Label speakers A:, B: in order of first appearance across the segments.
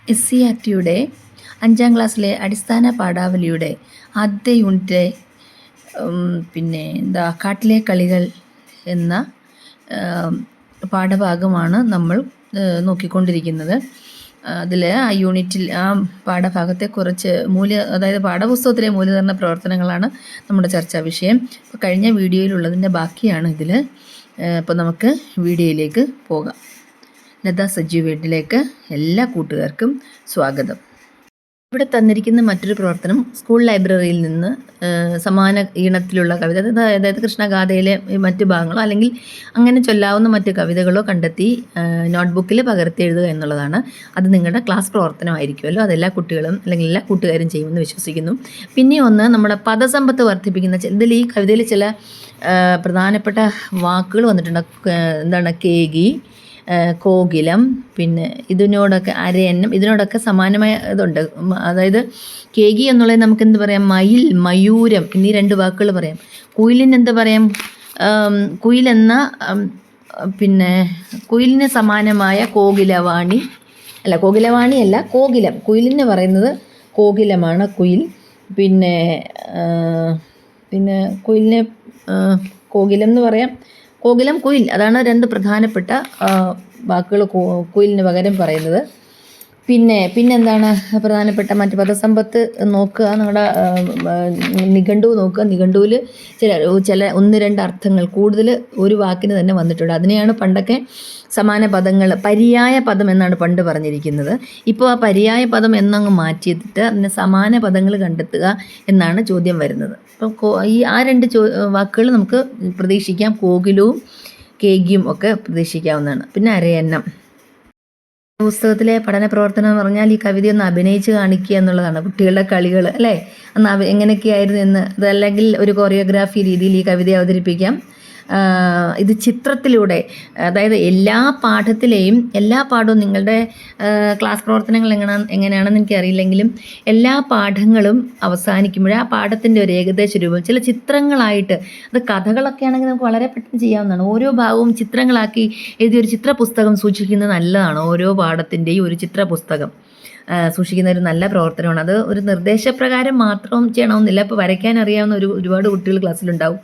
A: SCERTയുടെ 5ാം ക്ലാസ്സിലെ അടിസ്ഥാന പാഠാവലിയുടെ ആദ്യത്തെ യൂണിറ്റിലെ കാട്ടിലെ കളികൾ എന്ന പാഠഭാഗമാണ് നമ്മൾ നോക്കിക്കൊണ്ടിരിക്കുന്നത്. അതിൽ ആ യൂണിറ്റിൽ ആ പാഠഭാഗത്തെ കുറച്ച് അതായത് പാഠപുസ്തകത്തിലെ മൂല്യനിർണ്ണയ പ്രവർത്തനങ്ങളാണ് നമ്മുടെ ചർച്ചാ വിഷയം. ഇപ്പോൾ കഴിഞ്ഞ വീഡിയോയിലുള്ളതിൻ്റെ ബാക്കിയാണ് ഇതിൽ. അപ്പോൾ നമുക്ക് വീഡിയോയിലേക്ക് പോകാം. ലത സജീവ് വീട്ടിലേക്ക് എല്ലാ കൂട്ടുകാർക്കും സ്വാഗതം. ഇവിടെ തന്നിരിക്കുന്ന മറ്റൊരു പ്രവർത്തനം സ്കൂൾ ലൈബ്രറിയിൽ നിന്ന് സമാന ഈണത്തിലുള്ള കവിത, അതായത് കൃഷ്ണഗാഥയിലെ മറ്റ് ഭാഗങ്ങളോ അല്ലെങ്കിൽ അങ്ങനെ ചൊല്ലാവുന്ന മറ്റ് കവിതകളോ കണ്ടെത്തി നോട്ട്ബുക്കിൽ പകർത്തി എഴുതുക എന്നുള്ളതാണ്. അത് നിങ്ങളുടെ ക്ലാസ് പ്രവർത്തനമായിരിക്കുമല്ലോ. അതെല്ലാ കുട്ടികളും അല്ലെങ്കിൽ എല്ലാ കൂട്ടുകാരും ചെയ്യുമെന്ന് വിശ്വസിക്കുന്നു. പിന്നെ ഒന്ന്, നമ്മുടെ പദസമ്പത്ത് വർദ്ധിപ്പിക്കുന്ന ഇതിൽ ഈ കവിതയിൽ ചില പ്രധാനപ്പെട്ട വാക്കുകൾ വന്നിട്ടുണ്ട്. എന്താണ്? കേകി, കോകിലം, പിന്നെ ഇതിനോടൊക്കെ അരയന്നം, ഇതിനോടൊക്കെ സമാനമായ ഇതുണ്ട്. അതായത് കേകി എന്നുള്ളത് നമുക്ക് എന്ത് പറയാം? മയിൽ, മയൂരം എന്നീ 2 വാക്കുകൾ പറയാം. കുയിലിന് എന്ത് പറയാം? കുയിലെന്ന പിന്നെ കുയിലിന് സമാനമായ കോകിലവാണി കോകിലം. കുയിലിന് പറയുന്നത് കോകിലമാണ് കുയിൽ. പിന്നെ കുയിലിനെ കോകിലം എന്ന് പറയാം. കോകിലം, കുയിൽ, അതാണ് 2 പ്രധാനപ്പെട്ട വാക്കുകൾ കുയിലിന് പകരം പറയുന്നത്. പിന്നെന്താണ് പ്രധാനപ്പെട്ട മറ്റ് പദസമ്പത്ത് നോക്കുക. നിങ്ങളുടെ നിഘണ്ടു നോക്കുക. നിഘണ്ടുവിൽ ചില 1-2 അർത്ഥങ്ങൾ കൂടുതൽ ഒരു വാക്കിന് തന്നെ വന്നിട്ടുണ്ട്. അതിനെയാണ് പണ്ടൊക്കെ സമാന പദങ്ങൾ, പര്യായ പദം എന്നാണ് പണ്ട് പറഞ്ഞിരിക്കുന്നത്. ഇപ്പോൾ ആ പര്യായ പദം എന്നങ്ങ് മാറ്റിയിട്ട് അതിന് സമാന പദങ്ങൾ കണ്ടെത്തുക എന്നാണ് ചോദ്യം വരുന്നത്. അപ്പോൾ ആ 2 വാക്കുകൾ നമുക്ക് പ്രതീക്ഷിക്കാം. കോകിലവും കേകിയും ഒക്കെ പ്രതീക്ഷിക്കാവുന്നതാണ്. പിന്നെ അരയന്നം. പുസ്തകത്തിലെ പഠന പ്രവർത്തനം എന്ന് പറഞ്ഞാൽ ഈ കവിതയൊന്ന് അഭിനയിച്ച് കാണിക്കുക എന്നുള്ളതാണ്. കുട്ടികളുടെ കളികൾ അല്ലേ, അന്ന് എങ്ങനെയൊക്കെയായിരുന്നു എന്ന്, അതല്ലെങ്കിൽ ഒരു കൊറിയോഗ്രാഫി രീതിയിൽ ഈ കവിതയെ അവതരിപ്പിക്കാം. ഇത് ചിത്രത്തിലൂടെ, അതായത് എല്ലാ പാഠവും നിങ്ങളുടെ ക്ലാസ് പ്രവർത്തനങ്ങൾ എങ്ങനെയാണെന്ന് എനിക്കറിയില്ലെങ്കിലും എല്ലാ പാഠങ്ങളും അവസാനിക്കുമ്പോൾ ആ പാഠത്തിൻ്റെ ഒരു ഏകദേശ രൂപം ചില ചിത്രങ്ങളായിട്ട്, അത് കഥകളൊക്കെ ആണെങ്കിൽ നമുക്ക് വളരെ പെട്ടെന്ന് ചെയ്യാവുന്നതാണ്. ഓരോ ഭാഗവും ചിത്രങ്ങളാക്കി എഴുതിയൊരു ചിത്രപുസ്തകം സൂക്ഷിക്കുന്നത് നല്ലതാണ്. ഓരോ പാഠത്തിൻ്റെയും ഒരു ചിത്രപുസ്തകം സൂക്ഷിക്കുന്ന ഒരു നല്ല പ്രവർത്തനമാണ്. അത് ഒരു നിർദ്ദേശപ്രകാരം മാത്രം ചെയ്യണമെന്നില്ല. ഇപ്പോൾ വരയ്ക്കാൻ അറിയാവുന്ന ഒരുപാട് കുട്ടികൾ ക്ലാസ്സിലുണ്ടാവും.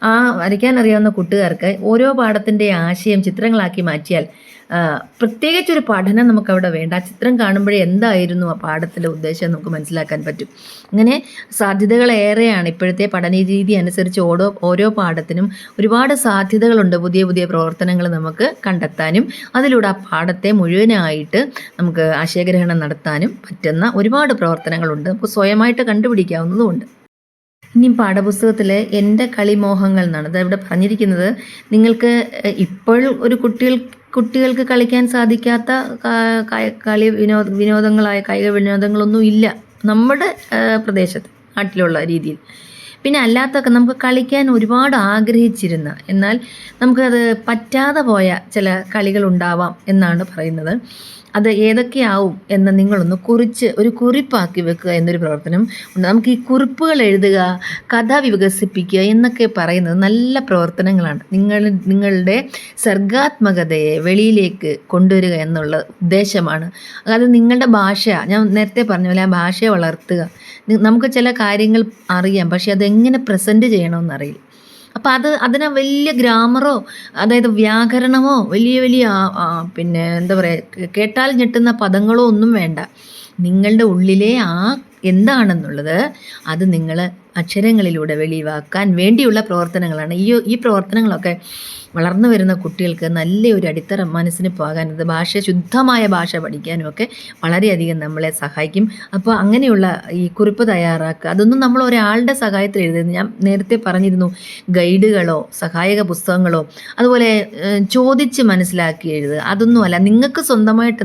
A: ആ വരയ്ക്കാൻ അറിയാവുന്ന കൂട്ടുകാർക്ക് ഓരോ പാഠത്തിൻ്റെ ആശയം ചിത്രങ്ങളാക്കി മാറ്റിയാൽ പ്രത്യേകിച്ചൊരു പഠനം നമുക്കവിടെ വേണ്ട. ആ ചിത്രം കാണുമ്പോഴേ എന്തായിരുന്നു ആ പാഠത്തിലെ ഉദ്ദേശം നമുക്ക് മനസ്സിലാക്കാൻ പറ്റും. അങ്ങനെ സാധ്യതകളേറെയാണ്. ഇപ്പോഴത്തെ പഠന രീതി അനുസരിച്ച് ഓരോ പാഠത്തിനും ഒരുപാട് സാധ്യതകളുണ്ട്. പുതിയ പുതിയ പ്രവർത്തനങ്ങൾ നമുക്ക് കണ്ടെത്താനും അതിലൂടെ ആ പാഠത്തെ മുഴുവനായിട്ട് നമുക്ക് ആശയഗ്രഹണം നടത്താനും പറ്റുന്ന ഒരുപാട് പ്രവർത്തനങ്ങളുണ്ട്. അപ്പോൾ സ്വയമായിട്ട് കണ്ടുപിടിക്കാവുന്നതുമുണ്ട്. ഇനി പാഠപുസ്തകത്തിൽ എൻ്റെ കളിമോഹങ്ങൾ എന്നാണ് ഇവിടെ പറഞ്ഞിരിക്കുന്നത്. നിങ്ങൾക്ക് ഇപ്പോൾ ഒരു കുട്ടികൾക്ക് കളിക്കാൻ സാധിക്കാത്ത കായിക വിനോദങ്ങളൊന്നും ഇല്ല നമ്മുടെ പ്രദേശത്ത്, നാട്ടിലുള്ള രീതിയിൽ. പിന്നെ അല്ലാത്തൊക്കെ നമുക്ക് കളിക്കാൻ ഒരുപാട് ആഗ്രഹിച്ചിരുന്ന, എന്നാൽ നമുക്കത് പറ്റാതെ പോയ ചില കളികളുണ്ടാവാം എന്നാണ് പറയുന്നത്. അത് ഏതൊക്കെയാവും എന്ന് നിങ്ങളൊന്ന് ഒരു കുറിപ്പാക്കി വെക്കുക എന്നൊരു പ്രവർത്തനം ഉണ്ട്. നമുക്ക് ഈ കുറിപ്പുകൾ എഴുതുക, കഥ വികസിപ്പിക്കുക എന്നൊക്കെ പറയുന്നത് നല്ല പ്രവർത്തനങ്ങളാണ്. നിങ്ങളുടെ സർഗാത്മകതയെ വെളിയിലേക്ക് കൊണ്ടുവരിക എന്നുള്ള ഉദ്ദേശമാണ്. അത് നിങ്ങളുടെ ഭാഷ, ഞാൻ നേരത്തെ പറഞ്ഞ പോലെ ആ ഭാഷയെ വളർത്തുക. നമുക്ക് ചില കാര്യങ്ങൾ അറിയാം, പക്ഷെ അതെങ്ങനെ പ്രസൻറ്റ് ചെയ്യണമെന്നറിയില്ല. അപ്പോൾ അതിനെ വലിയ ഗ്രാമറോ, അതായത് വ്യാകരണമോ, വലിയ പിന്നെ എന്താ പറയുക, കേട്ടാൽ ഞെട്ടുന്ന പദങ്ങളോ ഒന്നും വേണ്ട. നിങ്ങളുടെ ഉള്ളിലെ എന്താണെന്നുള്ളത് അത് നിങ്ങൾ അക്ഷരങ്ങളിലൂടെ വെളിവാക്കാൻ വേണ്ടിയുള്ള പ്രവർത്തനങ്ങളാണ്. ഈ പ്രവർത്തനങ്ങളൊക്കെ വളർന്നു വരുന്ന കുട്ടികൾക്ക് നല്ലൊരു അടിത്തറ മനസ്സിന് പോകാനത് ശുദ്ധമായ ഭാഷ പഠിക്കാനും ഒക്കെ വളരെയധികം നമ്മളെ സഹായിക്കും. അപ്പോൾ അങ്ങനെയുള്ള ഈ കുറിപ്പ് തയ്യാറാക്കുക, അതൊന്നും നമ്മൾ ഒരാളുടെ സഹായത്തിൽ എഴുതുന്നത്. ഞാൻ നേരത്തെ പറഞ്ഞിരുന്നു, ഗൈഡുകളോ സഹായക പുസ്തകങ്ങളോ അതുപോലെ ചോദിച്ച് മനസ്സിലാക്കി എഴുതുക, അതൊന്നുമല്ല. നിങ്ങൾക്ക് സ്വന്തമായിട്ട്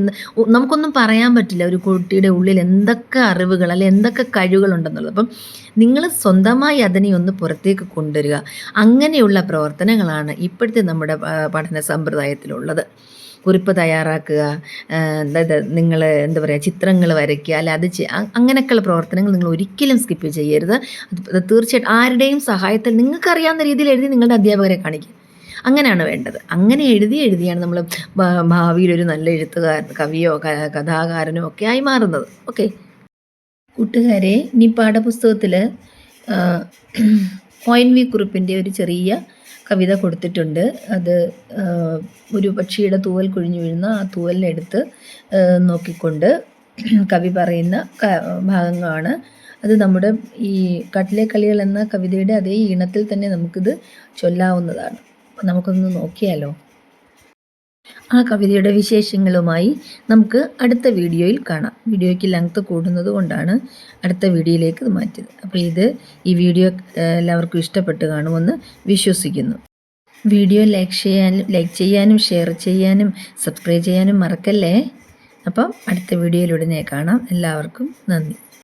A: നമുക്കൊന്നും പറയാൻ പറ്റില്ല ഒരു കുട്ടിയുടെ ഉള്ളിൽ എന്തൊക്കെ അറിവുകൾ അല്ലെങ്കിൽ എന്തൊക്കെ കഴിവുകളുണ്ടെന്നുള്ളത്. അപ്പം നിങ്ങൾ സ്വന്തമായി അതിനെ ഒന്ന് പുറത്തേക്ക് കൊണ്ടുവരിക. അങ്ങനെയുള്ള പ്രവർത്തനങ്ങളാണ് ഇപ്പോഴത്തെ നമ്മുടെ പഠന സമ്പ്രദായത്തിലുള്ളത്. കുറിപ്പ് തയ്യാറാക്കുക, അതായത് നിങ്ങൾ എന്താ പറയുക, ചിത്രങ്ങൾ വരയ്ക്കുക, അല്ല അത് അങ്ങനെയൊക്കെയുള്ള പ്രവർത്തനങ്ങൾ നിങ്ങൾ ഒരിക്കലും സ്കിപ്പ് ചെയ്യരുത്. അത് തീർച്ചയായിട്ടും ആരുടെയും സഹായത്തിൽ നിങ്ങൾക്കറിയാവുന്ന രീതിയിൽ എഴുതി നിങ്ങളുടെ അധ്യാപകരെ കാണിക്കുക. അങ്ങനെയാണ് വേണ്ടത്. അങ്ങനെ എഴുതിയാണ് നമ്മൾ ഭാവിയിലൊരു നല്ല എഴുത്തുകാരൻ, കവിയോ കഥാകാരനോ ഒക്കെ ആയി മാറുന്നത്. ഓക്കെ കൂട്ടുകാരെ, ഇനി പാഠപുസ്തകത്തിൽ ഒ.എൻ. വി. കുറുപ്പിൻ്റെ ഒരു ചെറിയ കവിത കൊടുത്തിട്ടുണ്ട്. അത് ഒരു പക്ഷിയുടെ തൂവൽ കൊഴിഞ്ഞു വീഴുന്ന ആ തൂവലിനെടുത്ത് നോക്കിക്കൊണ്ട് കവി പറയുന്ന ഭാഗങ്ങളാണ്. അത് നമ്മുടെ ഈ കട്ടിലെ കളികൾ എന്ന കവിതയുടെ അതേ ഈണത്തിൽ തന്നെ നമുക്കിത് ചൊല്ലാവുന്നതാണ്. നമുക്കൊന്ന് നോക്കിയാലോ. ആ കവിതയുടെ വിശേഷങ്ങളുമായി നമുക്ക് അടുത്ത വീഡിയോയിൽ കാണാം. വീഡിയോയ്ക്ക് ലെങ്ത് കൂടുന്നത് കൊണ്ടാണ് അടുത്ത വീഡിയോയിലേക്ക് ഇത് മാറ്റിയത്. അപ്പോൾ ഈ വീഡിയോ എല്ലാവർക്കും ഇഷ്ടപ്പെട്ട് കാണുമെന്ന് വിശ്വസിക്കുന്നു. വീഡിയോ ലൈക്ക് ചെയ്യാനും ഷെയർ ചെയ്യാനും സബ്സ്ക്രൈബ് ചെയ്യാനും മറക്കല്ലേ. അപ്പം അടുത്ത വീഡിയോയിലുടനെ കാണാം. എല്ലാവർക്കും നന്ദി.